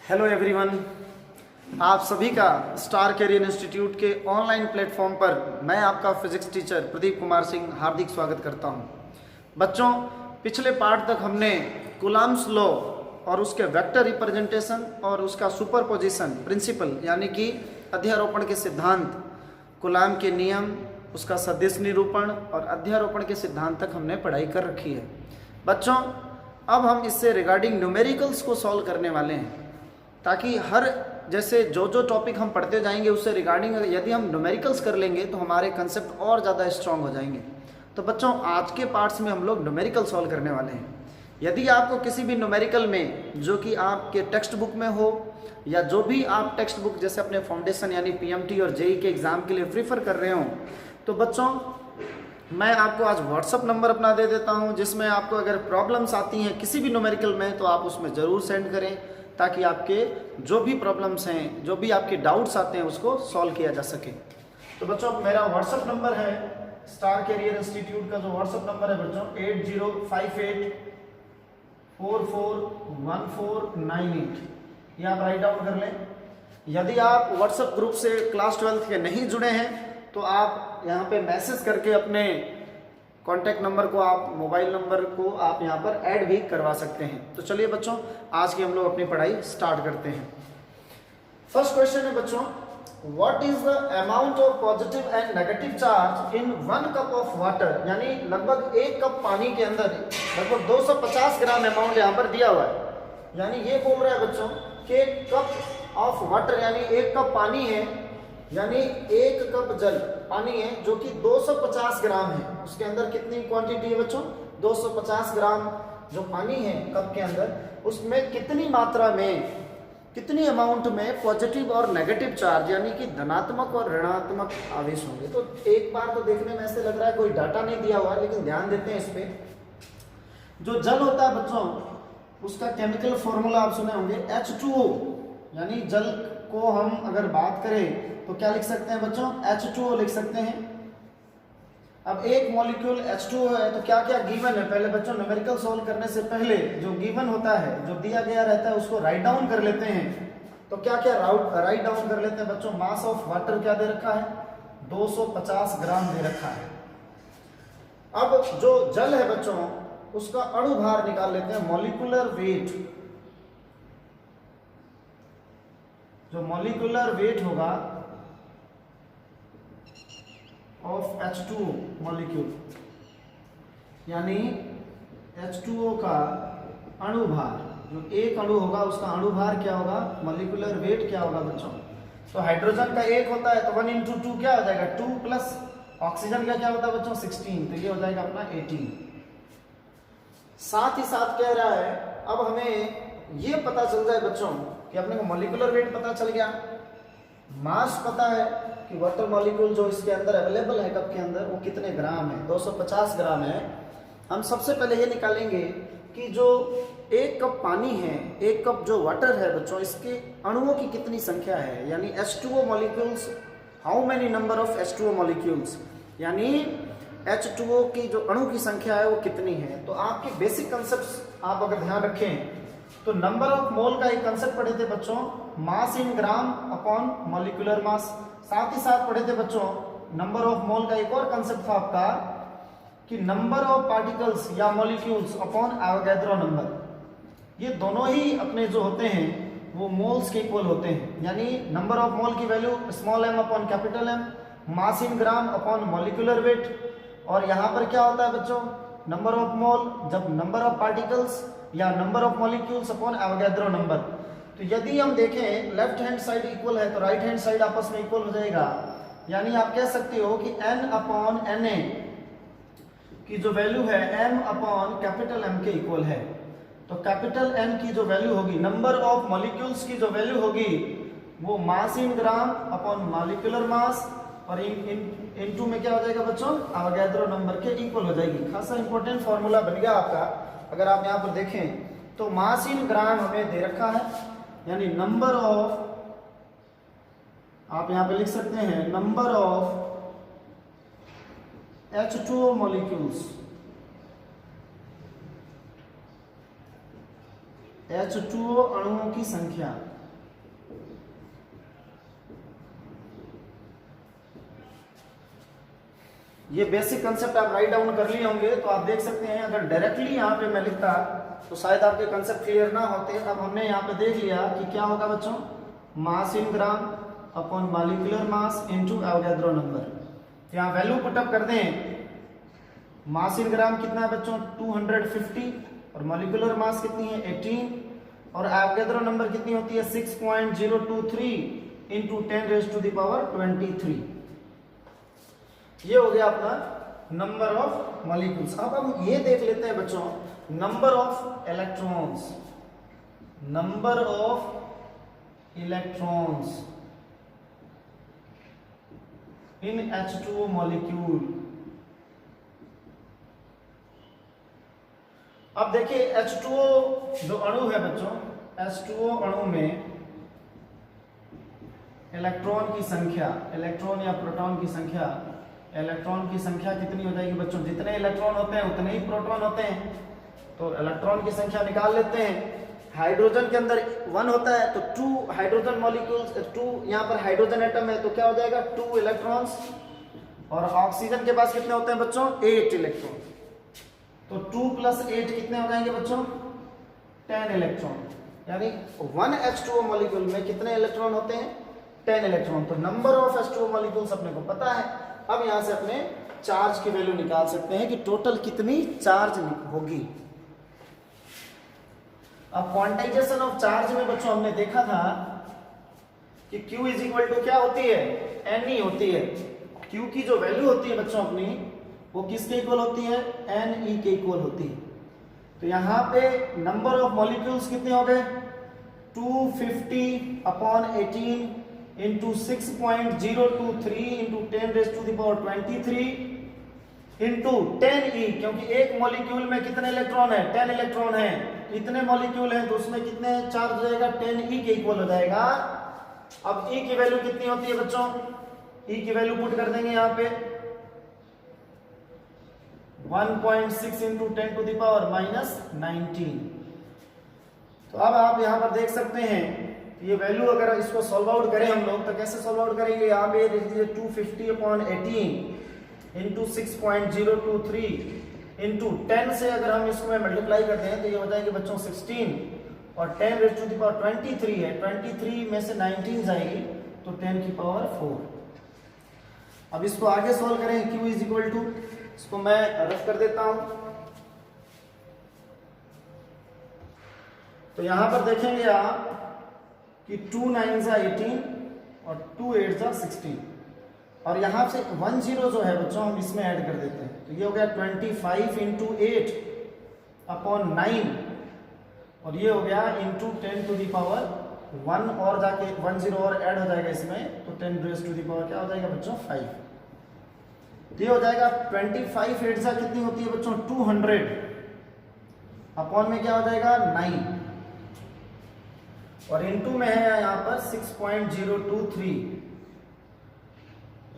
Hello everyone, आप सभी का स्टार कैरियर इंस्टीट्यूट के ऑनलाइन प्लेटफॉर्म पर मैं आपका फिजिक्स टीचर प्रदीप कुमार सिंह हार्दिक स्वागत करता हूं। बच्चों, पिछले पार्ट तक हमने कूलम्ब्स लॉ और उसके वेक्टर रिप्रेजेंटेशन और उसका सुपरपोजिशन प्रिंसिपल यानी कि अध्यारोपण के सिद्धांत, कूलम्ब के नियम, उसका सदिश निरूपण और अध्यारोपण के सिद्धांत तक हमने पढ़ाई कर रखी है। बच्चों, अब हम इससे रिगार्डिंग न्यूमेरिकल्स को सॉल्व करने वाले हैं, ताकि हर जैसे जो टॉपिक हम पढ़ते जाएंगे उससे रिगार्डिंग यदि हम न्यूमेरिकल्स कर लेंगे तो हमारे कंसेप्ट और ज़्यादा स्ट्रांग हो जाएंगे। तो बच्चों, आज के पार्ट्स में हम लोग न्यूमेरिकल सॉल्व करने वाले हैं। यदि आपको किसी भी न्यूमेरिकल में जो कि आपके टेक्स्ट बुक में हो या जो भी आप टेक्स्ट बुक जैसे अपने फाउंडेशन यानी पीएमटी और जेई के एग्ज़ाम के लिए प्रीफर कर रहे हो, तो बच्चों मैं आपको आज व्हाट्सअप नंबर अपना दे देता हूं, जिसमें आपको अगर प्रॉब्लम्स आती हैं किसी भी न्यूमेरिकल में तो आप उसमें ज़रूर सेंड करें, ताकि आपके जो भी प्रॉब्लम्स हैं, जो भी आपके डाउट्स आते हैं उसको सॉल्व किया जा सके। तो बच्चों, मेरा व्हाट्सअप नंबर है स्टार कैरियर इंस्टीट्यूट का जो व्हाट्सअप नंबर है बच्चों 8058441498, ये आप राइट डाउन कर लें। यदि आप व्हाट्सएप ग्रुप से क्लास 12th के नहीं जुड़े हैं तो आप यहाँ पे मैसेज करके अपने कॉन्टैक्ट नंबर को, आप मोबाइल नंबर को आप यहाँ पर ऐड भी करवा सकते हैं। तो चलिए बच्चों, आज की हम लोग अपनी पढ़ाई स्टार्ट करते हैं। फर्स्ट क्वेश्चन है बच्चों, what is the amount of positive and negative charge in 1 cup of water, यानी लगभग 1 कप पानी के अंदर लगभग 250 ग्राम अमाउंट यहाँ पर दिया हुआ है। यानी ये बोल रहा है बच्चों कि कप ऑफ वाटर यानी 1 कप पानी है, यानी 1 कप जल पानी है जो कि 250 ग्राम है। उसके अंदर कितनी क्वांटिटी है बच्चों? 250 ग्राम जो पानी है कप के अंदर, उसमें कितनी मात्रा में, कितनी अमाउंट में पॉजिटिव और नेगेटिव चार्ज यानी कि धनात्मक और ऋणात्मक आवेश होंगे। तो एक बार तो देखने में ऐसे लग रहा है कोई डाटा नहीं दिया हुआ, लेकिन ध्यान देते हैं इस पे। जो जल होता है बच्चों, उसका केमिकल फॉर्मूला आप सुने होंगे H2O, यानी जल को हम अगर बात करें तो क्या लिख सकते हैं बच्चों? H2O लिख सकते हैं। अब एक मॉलिक्यूल H2O है तो क्या क्या गिवन है, पहले बच्चों न्यूमेरिकल सॉल्व करने से पहले जो गिवन होता है, जो दिया गया रहता है, उसको राइट डाउन कर लेते हैं। तो क्या क्या राइट डाउन कर लेते हैं बच्चों? मास ऑफ वाटर क्या दे रखा है? 250 ग्राम दे रखा है। अब जो जल है बच्चों, उसका अणु भार निकाल लेते हैं, मॉलिक्यूलर वेट। जो मॉलिक्यूलर वेट होगा ऑफ H2O मॉलिक्यूल, यानी H2O का अणु भार, जो एक अणु होगा उसका अणु भार क्या होगा, मॉलिक्यूलर वेट क्या होगा बच्चों? तो हाइड्रोजन का 1 होता है तो 1 × 2 क्या हो जाएगा? 2 प्लस ऑक्सीजन का क्या होता है बच्चों? 16, तो ये हो जाएगा अपना 18। साथ ही साथ कह रहा है, अब हमें ये पता चल जाए बच्चों कि अपने को मॉलिक्यूलर वेट पता चल गया, मास पता है कि वाटर मॉलिक्यूल जो इसके अंदर अवेलेबल है कप के अंदर वो कितने ग्राम है, 250 ग्राम है। हम सबसे पहले ये निकालेंगे कि जो 1 कप पानी है, 1 कप जो वाटर है बच्चों, इसके अणुओं की कितनी संख्या है, यानी H2O molecules, how many number of H2O molecules, यानी H2O की जो अणु की संख्या है वो कितनी है। तो आपके बेसिक कंसेप्ट आप अगर ध्यान रखें तो नंबर ऑफ मोल का एक कंसेप्ट पढ़े थे बच्चों, mass in gram upon molecular मास। साथ ही साथ पढ़े थे बच्चों नंबर ऑफ मोल का एक और कंसेप्ट था आपका कि नंबर ऑफ पार्टिकल्स या मॉलिक्यूल्स अपॉन एवोगैड्रो नंबर। ये दोनों ही अपने जो होते हैं वो मोल्स के इक्वल होते हैं, यानी नंबर ऑफ मोल की value small m upon capital M, mass in gram upon molecular weight. और यहाँ पर क्या होता है बच्चों? नंबर ऑफ मोल जब नंबर ऑफ पार्टिकल्स या number of molecules upon Avogadro number. तो यदि हम देखें लेफ्ट हैंड साइड इक्वल है तो राइट हैंड साइड आपस में इक्वल हो जाएगा, यानी आप कह सकते हो कि n अपॉन Na की जो वैल्यू है m अपॉन कैपिटल M के इक्वल है। तो कैपिटल M की जो वैल्यू होगी, नंबर ऑफ मॉलिक्यूल्स की जो वैल्यू होगी वो मास इन ग्राम अपॉन मॉलिक्यूलर मास, और इनटू में क्या हो जाएगा बच्चों? एवोगैड्रो नंबर के इक्वल हो जाएगी। खासा इंपॉर्टेंट फॉर्मूला बन गया आपका। अगर आप यहाँ पर देखें तो मास इन ग्राम हमें दे रखा है, यानी नंबर ऑफ, आप यहाँ पे लिख सकते हैं number of H2O molecules, H2O अणुओं की संख्या, ये बेसिक कंसेप्ट आप राइट डाउन कर लिए होंगे, तो आप देख सकते हैं अगर डायरेक्टली यहाँ पे मैं लिखता तो शायद आपके कंसेप्ट क्लियर ना होते। अब हमने यहाँ पे देख लिया कि क्या होगा बच्चों, mass in gram upon molecular mass into Avogadro number. यहाँ वैल्यू पुटअप कर दें, मास इन ग्राम कितना है बच्चों 250 और मॉलिक्यूलर मास कितनी है 18 और एवोगैड्रो नंबर कितनी होती है 6.023 इंटू 10⁻23। ये हो गया अपना नंबर ऑफ मॉलिक्यूल्स। अब हम ये देख लेते हैं बच्चों number of electrons, number of electrons in H2O molecule. अब देखिए H2O जो अणु है बच्चों, H2O अणु में इलेक्ट्रॉन की संख्या, इलेक्ट्रॉन या प्रोटॉन की संख्या, इलेक्ट्रॉन की संख्या कितनी हो जाएगी बच्चों, जितने इलेक्ट्रॉन होते हैं उतने ही प्रोटॉन होते हैं, तो इलेक्ट्रॉन की संख्या निकाल लेते हैं। हाइड्रोजन के अंदर 1 होता है तो 2 हाइड्रोजन मॉलिक्यूल्स, 2 यहाँ पर हाइड्रोजन एटम है तो क्या हो जाएगा 2 इलेक्ट्रॉन्स। और ऑक्सीजन के पास कितने होते हैं बच्चों 8 इलेक्ट्रॉन, तो 2 + 8 कितने हो जाएंगे बच्चों 10 इलेक्ट्रॉन। यानी 1 H2O मॉलिक्यूल में कितने इलेक्ट्रॉन होते हैं 10 इलेक्ट्रॉन। तो नंबर ऑफ H2O मॉलिक्यूल्स अपने को पता है। अब यहां से अपने चार्ज की वैल्यू निकाल सकते हैं कि टोटल कितनी चार्ज होगी। अब क्वांटाइजेशन ऑफ चार्ज में बच्चों हमने देखा था कि Q = क्या होती है Ne होती है। Q की जो वैल्यू होती है बच्चों अपनी वो किसके इक्वल होती है Ne के इक्वल होती है। तो यहाँ पे नंबर ऑफ मॉलिक्यूल्स कितने हो गए 250/18 इंटू 6.023 इंटू 10⁻23 इंटू 10e, क्योंकि एक मॉलिक्यूल में कितने इलेक्ट्रॉन है 10 इलेक्ट्रॉन है, इतने मॉलिक्यूल हैं तो उसमें कितने चार्ज हो जाएगा 10e के इक्वल हो जाएगा। अब e की वैल्यू कितनी होती है बच्चों, e की वैल्यू पुट कर देंगे यहाँ पे 1.6 इंटू 10⁻⁻19। तो अब आप यहाँ पर देख सकते हैं ये वैल्यू अगर इसको सॉल्व आउट करें हम लोग तो कैसे सॉल्व आउट करेंगे, यहाँ पे देख लीजिए 250/18 इंटू 6.023 इंटू 10 से अगर हम इसमें मल्टीप्लाई करते हैं तो ये हो जाएंगे बच्चों 16 और 10⁻23 है, 23 में से 19 जाएगी तो 10⁴। अब इसको आगे सॉल्व करें Q = इसको मैं रफ कर देता हूं। तो यहां पर देखेंगे आप कि 2 9 18 और 2 8 16 और यहां से 10 जो है बच्चों हम इसमें ऐड कर देते हैं तो ये हो गया 25 इंटू 8/9 और ये हो गया इंटू 10⁻1 और जाके 10 और ऐड हो जाएगा इसमें तो 10⁻⁴ क्या हो जाएगा बच्चों 5। तो ये हो जाएगा 25 8 कितनी होती है बच्चों 200 अपॉन में क्या हो जाएगा 9 और इनटू में है यहाँ पर 6.023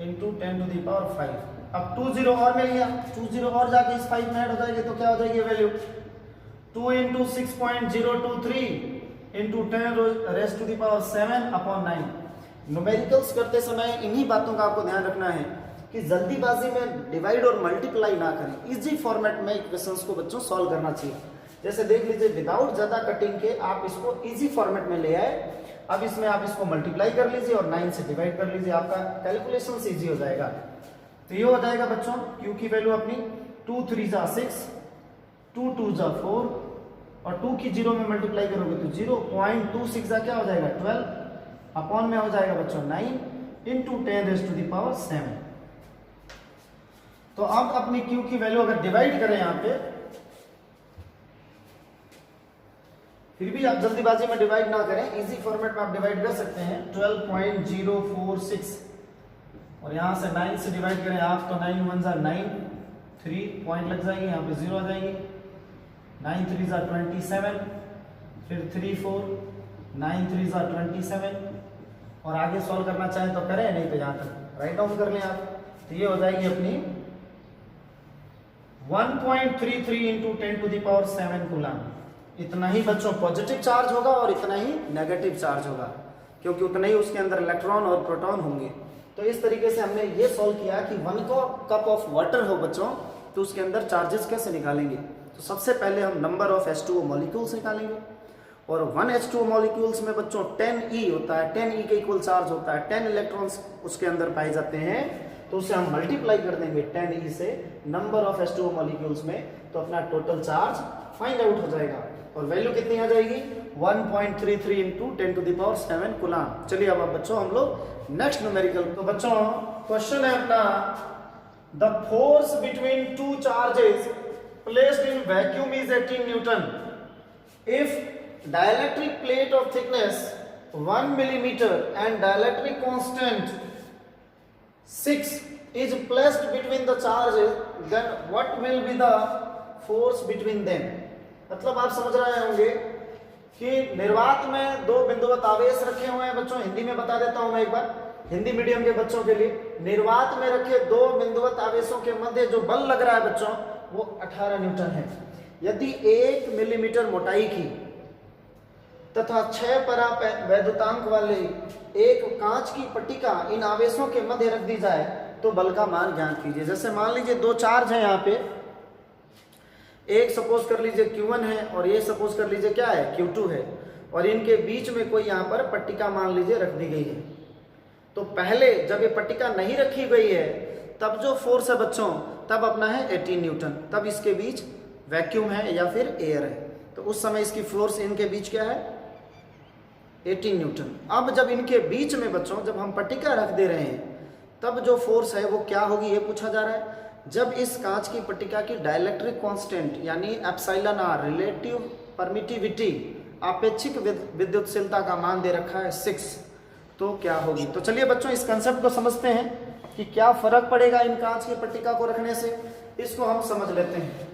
इंटू 10⁵। अब 20 और मिल गया, 20 और जाके इस 5 में ऐड हो जाएगी तो क्या हो जाएगी वैल्यू 2 इंटू 6.023 इंटू 10⁻⁷/9। न्यूमेरिकल्स करते समय इन्हीं बातों का आपको ध्यान रखना है कि जल्दीबाजी में डिवाइड और मल्टीप्लाई ना करें, इजी फॉर्मेट में क्वेश्चंस को बच्चों सॉल्व करना चाहिए। जैसे देख लीजिए विदाउट ज्यादा कटिंग के आप इसको इजी फॉर्मेट में ले आए। अब इसमें आप इसको मल्टीप्लाई कर लीजिए और 9 से डिवाइड कर लीजिए, आपका कैलकुलेशन इजी हो जाएगा। तो ये हो जाएगा बच्चों Q की वैल्यू अपनी 2 3 6 2 2 4 और 2 की 0 में मल्टीप्लाई करोगे तो 0.26 क्या हो जाएगा 12 अपॉन में हो जाएगा बच्चों 9 इंटू 10⁻⁷। तो अब अपनी Q की वैल्यू अगर डिवाइड करें यहाँ पे, फिर भी आप जल्दीबाजी में डिवाइड ना करें, इजी फॉर्मेट में आप डिवाइड कर सकते हैं 12.046 और यहां से 9 से डिवाइड करें आप तो 9 1 9 3 पॉइंट लग जाएंगे, यहाँ पे 0 आ जाएंगे, 9 3 27 फिर 3 4 9 3 27 और आगे सॉल्व करना चाहें तो करें, नहीं तो यहाँ तक राइट डाउन कर लें आप। तो ये हो जाएगी अपनी 1.33 इंटू 10⁻⁷ कूलम। इतना ही बच्चों पॉजिटिव चार्ज होगा और इतना ही नेगेटिव चार्ज होगा, क्योंकि उतना ही उसके अंदर इलेक्ट्रॉन और प्रोटॉन होंगे। तो इस तरीके से हमने ये सॉल्व किया कि 1 कप ऑफ वाटर हो बच्चों, तो उसके अंदर चार्जेस कैसे निकालेंगे। तो सबसे पहले हम नंबर ऑफ H2O मॉलिक्यूल्स निकालेंगे, और 1 H2O मॉलिक्यूल्स में बच्चों 10E होता है, 10E के इक्वल चार्ज होता है, 10 इलेक्ट्रॉन्स उसके अंदर पाए जाते हैं, तो उसे हम मल्टीप्लाई कर देंगे 10E से नंबर ऑफ H2O मॉलिक्यूल्स में, तो अपना टोटल चार्ज फाइंड आउट हो जाएगा, और वैल्यू कितनी आ जाएगी 1.33 इंटू 10⁷ कूलम। चलिए अब बच्चों हम लोग नेक्स्ट न्यूमेरिकल। तो बच्चों क्वेश्चन है अपना, the force between two charges placed in vacuum is 18 Newton if dielectric plate of thickness 1 millimeter and dielectric constant 6 is placed between the charges, then what will be the force between them। मतलब आप समझ रहे होंगे कि निर्वात में दो बिंदुवत आवेश रखे हुए हैं बच्चों। हिंदी में बता देता हूं मैं एक बार, हिंदी मीडियम के बच्चों के लिए। निर्वात में रखे दो बिंदुवत आवेशों के मध्य जो बल लग रहा है बच्चों वो 18 न्यूटन है। यदि 1 मिलीमीटर मोटाई की तथा 6 परा वैद्युतांक वाले एक कांच की पट्टिका इन आवेशों के मध्य रख दी जाए तो बल का मान ज्ञात कीजिए। जैसे मान लीजिए दो चार्ज है यहाँ पे, एक सपोज कर लीजिए Q1 है और ये सपोज कर लीजिए क्या है Q2 है, और इनके बीच में कोई यहाँ पर पट्टिका मान लीजिए रख दी गई है। तो पहले जब ये पट्टिका नहीं रखी गई है तब जो फोर्स है बच्चों तब अपना है 18 न्यूटन, तब इसके बीच वैक्यूम है या फिर एयर है, तो उस समय इसकी फोर्स इनके बीच क्या है 18 न्यूटन। अब जब इनके बीच में बच्चों जब हम पट्टिका रख दे रहे हैं तब जो फोर्स है वो क्या होगी ये पूछा जा रहा है। जब इस कांच की पट्टिका की डाइलेक्ट्रिक कांस्टेंट यानी एप्सिलॉन आर रिलेटिव परमिटिविटी आपेक्षिक विद्युतशीलता का मान दे रखा है 6, तो क्या होगी। तो चलिए बच्चों इस कंसेप्ट को समझते हैं कि क्या फर्क पड़ेगा इन कांच की पट्टिका को रखने से, इसको हम समझ लेते हैं।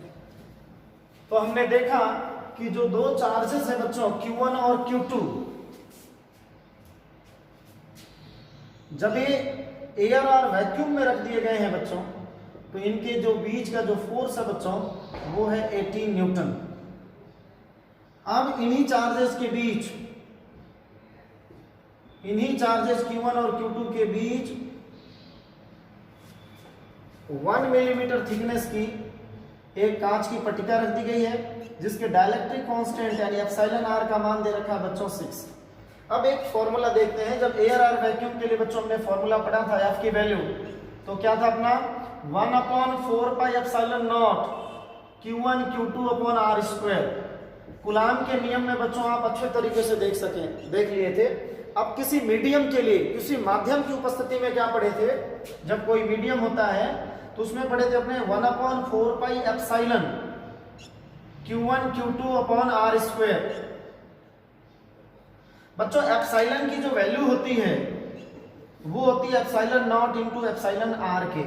तो हमने देखा कि जो दो चार्जेस है बच्चों Q1 और Q2, जब ये एयर और वैक्यूम में रख दिए गए हैं बच्चों तो इनके जो बीच का जो फोर्स है बच्चों वो है 18 न्यूटन। अब इन्हीं चार्जेस के बीच, इन्हीं चार्जेस Q1 और Q2 के बीच 1 मिलीमीटर थिकनेस की एक कांच की पट्टिका रख दी गई है जिसके डाइलेक्ट्रिक कांस्टेंट यानी एप्सिलॉन आर का मान दे रखा है बच्चों 6। अब एक फॉर्मूला देखते हैं। जब एयर और वैक्यूम के लिए बच्चों हमने फॉर्मूला पढ़ा था एफ की वैल्यू, तो क्या था अपना 1/4 pi epsilon not Q1 Q2 upon R square. Coulomb के नियम में बच्चों आप अच्छे तरीके से देख लिए थे। अब किसी मीडियम के लिए किसी माध्यम की उपस्थिति में क्या पढ़े थे, जब कोई मीडियम होता है तो उसमें पढ़े थे अपने 1/4 pi epsilon Q1 Q2 upon R square. बच्चों एप्सिलॉन की जो वैल्यू होती है वो होती है epsilon not into epsilon r के।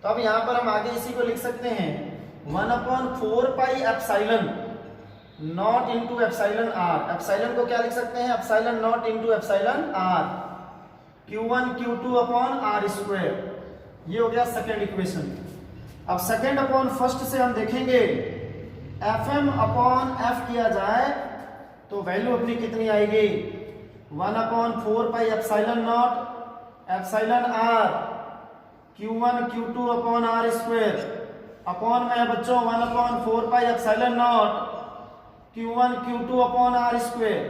तो अब यहां पर हम आगे इसी को लिख सकते हैं 1/4 pi epsilon not into epsilon r. Epsilon को क्या लिख सकते हैं epsilon not into epsilon r Q1 Q2 upon R square. ये हो गया सेकेंड इक्वेशन। अब सेकेंड अपॉन फर्स्ट से हम देखेंगे Fm अपॉन F किया जाए तो वैल्यू अपनी कितनी आएगी 1/4 pi epsilon not epsilon r Q1 Q2 upon R square upon में है बच्चों 1/4 pi epsilon not Q1 Q2 upon R square.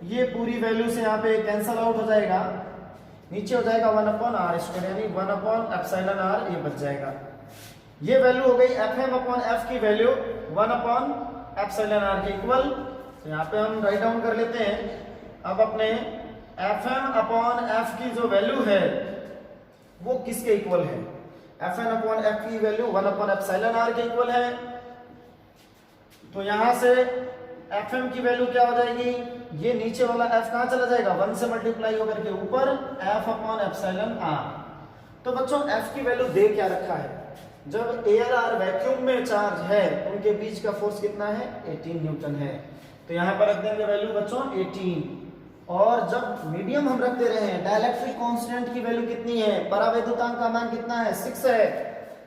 ये पूरी वैल्यू से यहाँ पे कैंसल आउट हो जाएगा, नीचे हो जाएगा 1/R स्क्वायर यानी 1/एप्सिलॉन R, ये बच जाएगा। ये वैल्यू हो गई Fm अपॉन F की वैल्यू 1/एप्सिलॉन R के इक्वल। तो यहाँ पे हम राइट डाउन कर लेते हैं। अब अपने Fm अपॉन F की जो वैल्यू है वो किसके इक्वल है, Fn अपॉन F की वैल्यू 1/एप्सिलॉन R के इक्वल है। तो यहां से Fm की वैल्यू क्या हो जाएगी, ये नीचे वाला F कहां चला जाएगा 1 से मल्टीप्लाई होकर के ऊपर F अपॉन एप्सिलॉन R। तो बच्चों F की वैल्यू दे क्या रखा है, जब एयर और वैक्यूम में चार्ज है उनके बीच का फोर्स कितना है 18 न्यूटन है। तो यहाँ पर रख देंगे वैल्यू बच्चों 18। और जब मीडियम हम रख दे रहे हैं डाइलेक्ट्रिक कांस्टेंट की वैल्यू कितनी है, परावैद्युतांक का मान कितना है 6 है,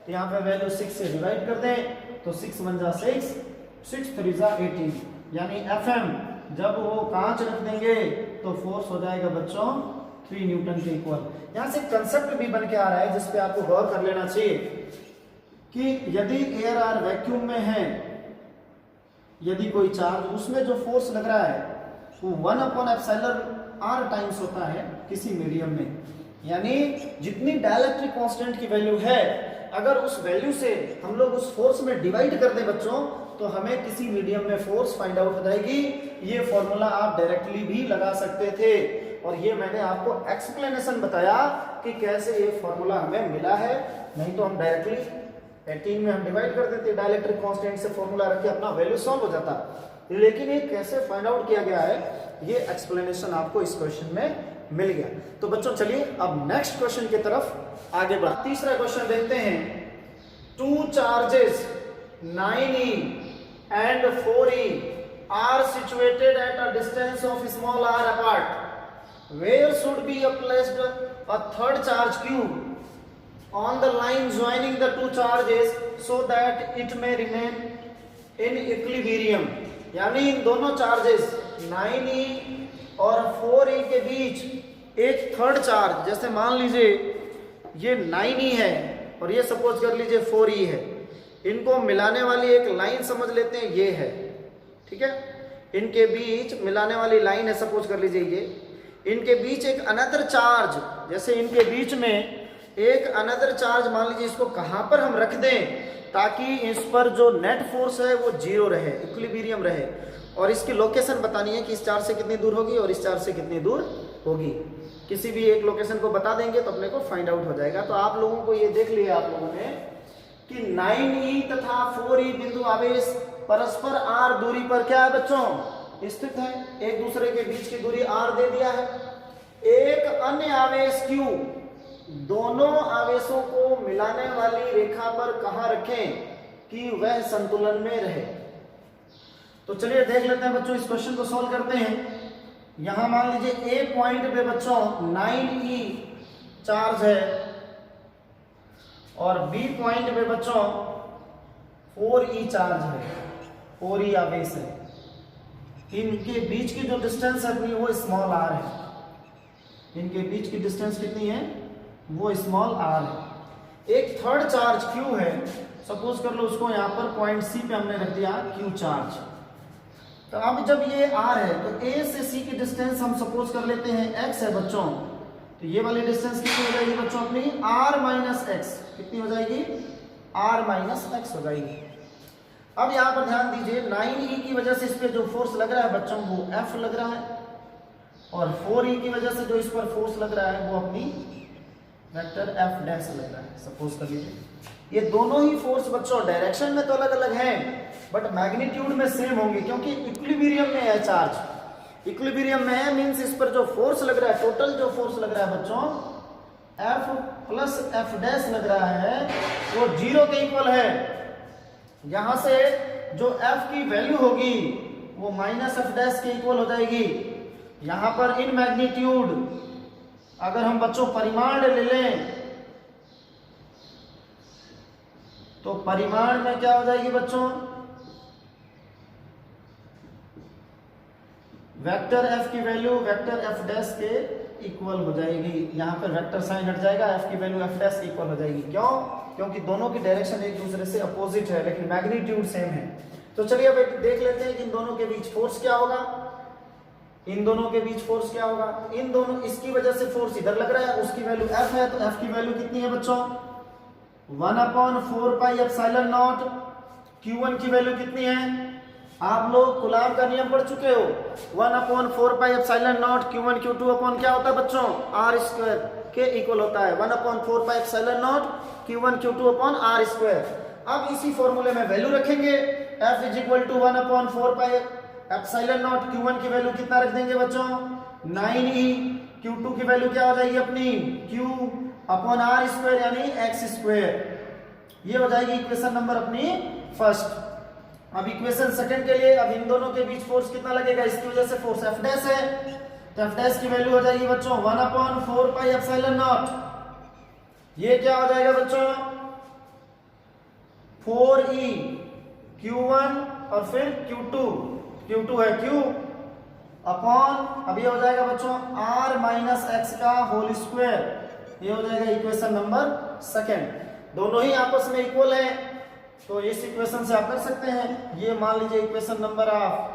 तो यहाँ पे वैल्यू 6 से डिवाइड कर दें तो 6 1 जा 6, 6 3 जा 18 यानी Fm जब वो कांच रख देंगे तो फोर्स हो जाएगा बच्चों 3 न्यूटन के इक्वल। यहां से कंसेप्ट भी बन के आ रहा है जिस पे आपको गौर कर लेना चाहिए कि यदि एयर आर वैक्यूम में है, यदि कोई चार्ज उसमें जो फोर्स लग रहा है वो 1/ε टाइम्स होता है किसी मीडियम में, यानी जितनी डाइलेक्ट्रिक कांस्टेंट की वैल्यू है अगर उस वैल्यू से हम लोग उस फोर्स में डिवाइड कर दें बच्चों तो हमें किसी मीडियम में फोर्स फाइंड आउट हो जाएगी। ये फॉर्मूला आप डायरेक्टली भी लगा सकते थे और ये मैंने आपको एक्सप्लेनेशन बताया कि कैसे ये फॉर्मूला हमें मिला है, नहीं तो हम डायरेक्टली 18 में हम डिवाइड कर देते डाइलेक्ट्रिक कांस्टेंट से फॉर्मूला रख के अपना वैल्यू सॉल्व हो जाता, लेकिन ये कैसे फाइंड आउट किया गया है ये एक्सप्लेनेशन आपको इस क्वेश्चन में मिल गया। तो बच्चों चलिए अब नेक्स्ट क्वेश्चन की तरफ आगे बढ़। तीसरा क्वेश्चन देखते हैं। 2 charges 9e and 4e are situated at a distance of small r apart. Where should be placed a third charge q on the line joining the 2 charges so that it may remain in equilibrium? यानी इन दोनों charges 9e और 4e के बीच एक third charge, जैसे मान लीजिए ये 9e है और ये सपोज कर लीजिए 4e है, इनको मिलाने वाली एक लाइन समझ लेते हैं ये है, ठीक है, इनके बीच मिलाने वाली लाइन है सपोज कर लीजिए ये, इनके बीच एक अनदर चार्ज, जैसे इनके बीच में एक अनदर चार्ज मान लीजिए इसको कहां पर हम रख दें ताकि इस पर जो नेट फोर्स है वो 0 रहे, इक्विलिब्रियम रहे, और इसकी लोकेशन बतानी है कि इस चार्ज से कितनी दूर होगी और इस चार्ज से कितनी दूर होगी। किसी भी एक लोकेशन को बता देंगे तो अपने को फाइंड आउट हो जाएगा। तो आप लोगों को ये देख लिया आप लोगों ने कि 9e तथा 4e बिंदु आवेश परस्पर r दूरी पर क्या है बच्चों स्थित है, एक दूसरे के बीच की दूरी r दे दिया है। एक अन्य आवेश q दोनों आवेशों को मिलाने वाली रेखा पर कहां रखें कि वह संतुलन में रहे। तो चलिए देख लेते हैं बच्चों, इस क्वेश्चन को सॉल्व करते हैं। यहां मान लीजिए A पॉइंट पे बच्चों 9e चार्ज है और B पॉइंट पे बच्चों 4e चार्ज है, 4e आवेश है। इनके बीच की जो डिस्टेंस है वो स्मॉल r है, इनके बीच की डिस्टेंस कितनी है वो स्मॉल r है। एक थर्ड चार्ज q है, सपोज कर लो उसको यहाँ पर पॉइंट C पे हमने रख दिया q चार्ज। तो अब जब ये r है तो A से C की डिस्टेंस हम सपोज कर लेते हैं x है बच्चों, तो ये वाली डिस्टेंस कितनी हो जाएगी बच्चों अपनी r माइनस x, कितनी हो जाएगी r माइनस x हो जाएगी। अब यहाँ पर ध्यान दीजिए 9e की वजह से इस पे जो फोर्स लग रहा है बच्चों वो F लग रहा है और 4e की वजह से जो इस पर फोर्स लग रहा है वो अपनी वेक्टर F डैश लग रहा है, सपोज कर लीजिए। ये दोनों ही फोर्स बच्चों डायरेक्शन में तो अलग अलग हैं बट मैग्नीट्यूड में सेम होंगे क्योंकि इक्विलिब्रियम में है चार्ज। इक्विलिब्रियम में है मींस इस पर जो फोर्स लग रहा है, टोटल जो फोर्स लग रहा है बच्चों F प्लस F डैश लग रहा है वो 0 के इक्वल है। यहां से जो F की वैल्यू होगी वो माइनस F डैश के इक्वल हो जाएगी। यहां पर इन मैग्नीट्यूड अगर हम बच्चों परिमाण ले लें तो परिमाण में क्या हो जाएगी बच्चों वेक्टर F की वैल्यू वेक्टर F डैश के इक्वल हो जाएगी। यहां पर वेक्टर साइन हट जाएगा, F की वैल्यू F डैश इक्वल हो जाएगी। क्यों? क्योंकि दोनों की डायरेक्शन एक दूसरे से अपोजिट है लेकिन मैग्नीट्यूड सेम है। तो चलिए अब देख लेते हैं कि इन दोनों के बीच फोर्स क्या होगा। इन दोनों के बीच फोर्स क्या होगा, इन दोनों, इसकी वजह से फोर्स इधर लग रहा है, उसकी वैल्यू F है तो F की वैल्यू कितनी है बच्चों 1/4 पाई एप्सिलॉन नॉट। Q1 की वैल्यू कितनी है, आप लोग कूलॉम का नियम पढ़ चुके हो, 1/4 pi epsilon not Q1 Q2 upon क्या होता है बच्चों R स्क्वायर के इक्वल होता है 1/4 pi epsilon not Q1 Q2 upon R square. अब इसी फॉर्मूले में वैल्यू रखेंगे F is equal to 1/4 pi epsilon not. Q1 की वैल्यू कितना रख देंगे बच्चों 9e, Q2 की वैल्यू क्या हो जाएगी अपनी Q अपॉन R स्क्वायर यानी x स्क्वायर। ये हो जाएगी इक्वेशन नंबर अपनी फर्स्ट। अब इक्वेशन सेकंड के लिए अब इन दोनों के बीच फोर्स कितना लगेगा, इसकी वजह से फोर्स F डैश है तो F डैश की वैल्यू हो जाएगी बच्चों 1/4 पाई एप्सिलॉन नॉट। ये क्या हो जाएगा बच्चों 4e Q1 और फिर Q2 है Q अपॉन, अब ये हो जाएगा बच्चों r माइनस एक्स का होल स्क्वायर, ये हो जाएगा इक्वेशन नंबर सेकेंड। दोनों ही आपस में इक्वल है तो इस इक्वेशन से आप कर सकते हैं। ये मान लीजिए इक्वेशन नंबर ऑफ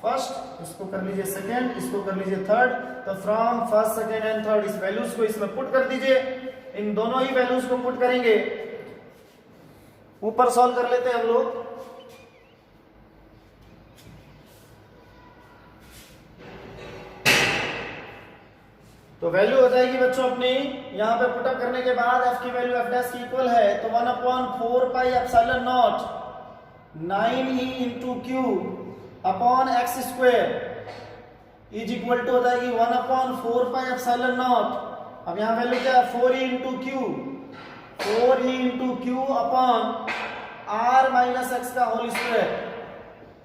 फर्स्ट, इसको कर लीजिए सेकेंड, इसको कर लीजिए थर्ड। तो from first second and third इस वैल्यूज को इसमें पुट कर दीजिए। इन दोनों ही वैल्यूज को पुट करेंगे, ऊपर सॉल्व कर लेते हैं हम लोग। तो वैल्यू हो जाएगी बच्चों अपनी, यहां पे पुटअप करने के बाद f की वैल्यू f डैश की इक्वल है तो 1/4 pi epsilon not 9e into q upon x square is equal to हो जाएगी 1/4 पाई एप्सिलॉन नॉट। अब यहां वैल्यू क्या है 4e into Q, 4e into q upon r minus x का होल स्क्वायर।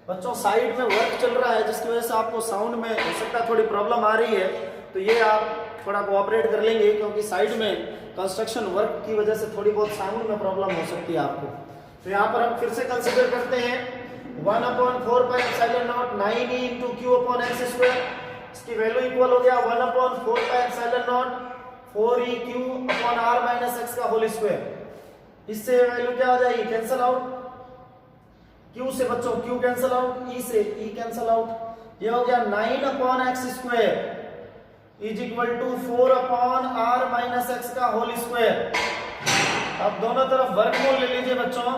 बच्चों साइड में वर्क चल रहा है जिसकी वजह से आपको साउंड में हो सकता है थोड़ी प्रॉब्लम आ रही है, तो ये आप थोड़ा कोऑपरेट कर लेंगे क्योंकि साइड में कंस्ट्रक्शन वर्क की वजह से थोड़ी बहुत साउंड में प्रॉब्लम हो सकती है आपको। तो यहाँ पर हम फिर से कंसीडर करते हैं 1/4 pi epsilon not 9e into q upon x square, इसकी वैल्यू इक्वल हो गया 1/4 pi epsilon not 4e q upon r minus x का होल स्क्वायर। इससे वैल्यू क्या हो जाएगी कैंसिल आउट, q से बच्चों q कैंसिल आउट, e से e कैंसिल आउट। ये हो गया 9 upon x square is equal to 4 upon r minus x का होल स्क्वायर। अब दोनों तरफ वर्गमूल ले लीजिए बच्चों,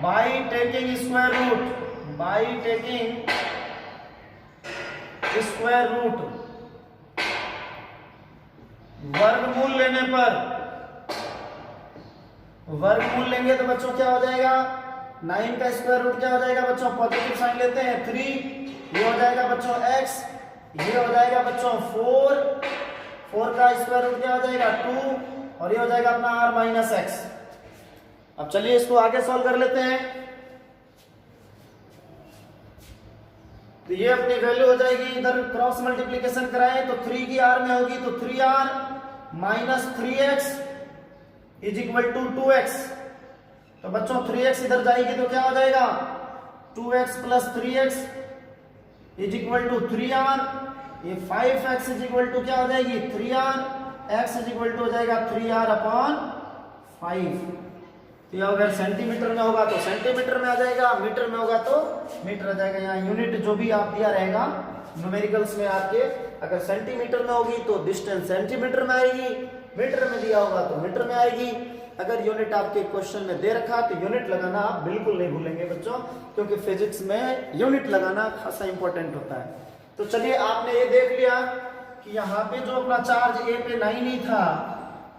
by taking square root, by taking square root, वर्गमूल लेने पर, वर्गमूल लेंगे तो बच्चों क्या हो जाएगा 9 का स्क्वायर रूट क्या हो जाएगा बच्चों, पॉजिटिव साइन लेते हैं 3, ये हो जाएगा बच्चों x, ये हो जाएगा बच्चों 4 का स्क्वायर रूट क्या हो जाएगा 2 और ये हो जाएगा अपना r माइनस एक्स। अब चलिए इसको आगे सॉल्व कर लेते हैं। तो ये अपनी वैल्यू हो जाएगी, इधर क्रॉस मल्टीप्लीकेशन कराएं तो 3 की r में होगी तो 3r minus 3x is equal to 2x। तो बच्चों 3x इधर जाएगी तो क्या हो जाएगा 2x plus 3x is equal to 3r, ये 5x इज इक्वल टू क्या हो जाएगी 3r, x is equal to हो जाएगा 3r अपॉन 5। ये अगर सेंटीमीटर में होगा तो सेंटीमीटर में आ जाएगा, मीटर में होगा तो मीटर आ जाएगा। यहाँ यूनिट जो भी आप दिया रहेगा न्यूमेरिकल्स में आपके, अगर सेंटीमीटर में होगी तो डिस्टेंस सेंटीमीटर में आएगी, मीटर में दिया होगा तो मीटर में आएगी। अगर यूनिट आपके क्वेश्चन में दे रखा तो यूनिट लगाना आप बिल्कुल नहीं भूलेंगे बच्चों, क्योंकि फिजिक्स में यूनिट लगाना खासा इंपॉर्टेंट होता है। तो चलिए आपने ये देख लिया कि यहाँ पे जो अपना चार्ज ए पे 9e था,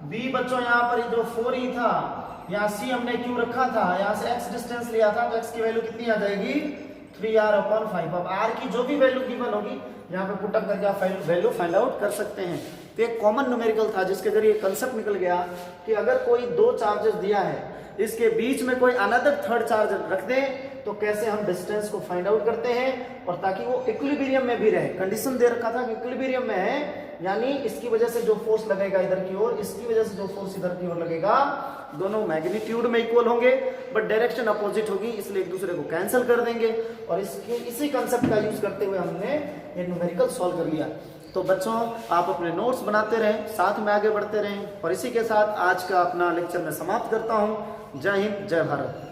बी बच्चों यहाँ पर जो 4e था, यहाँ सी हमने क्यू रखा था, यहाँ से x डिस्टेंस लिया था तो x की वैल्यू कितनी आ जाएगी 3r अपॉन 5। अब r की जो भी वैल्यू गिवन होगी यहाँ पे पुट अप करके आप वैल्यू फाइंड आउट कर सकते हैं। तो एक कॉमन न्यूमेरिकल था जिसके जरिए कंसेप्ट निकल गया कि अगर कोई दो चार्जेस दिया है, इसके बीच में कोई अनदर थर्ड चार्ज रख दें तो कैसे हम डिस्टेंस को फाइंड आउट करते हैं, और ताकि वो इक्विलिब्रियम में भी रहे। कंडीशन दे रखा था कि इक्विलिब्रियम में है, यानी इसकी वजह से जो फोर्स लगेगा इधर की ओर, इसकी वजह से जो फोर्स इधर की ओर लगेगा, दोनों मैग्नीट्यूड में इक्वल होंगे बट डायरेक्शन अपोजिट होगी, इसलिए एक दूसरे को कैंसिल कर देंगे। और इसी कंसेप्ट का यूज करते हुए हमने ये न्यूमेरिकल सॉल्व कर लिया। तो बच्चों आप अपने नोट्स बनाते रहें, साथ में आगे बढ़ते रहें, और इसी के साथ आज का अपना लेक्चर मैं समाप्त करता हूँ। जय हिंद, जय भारत।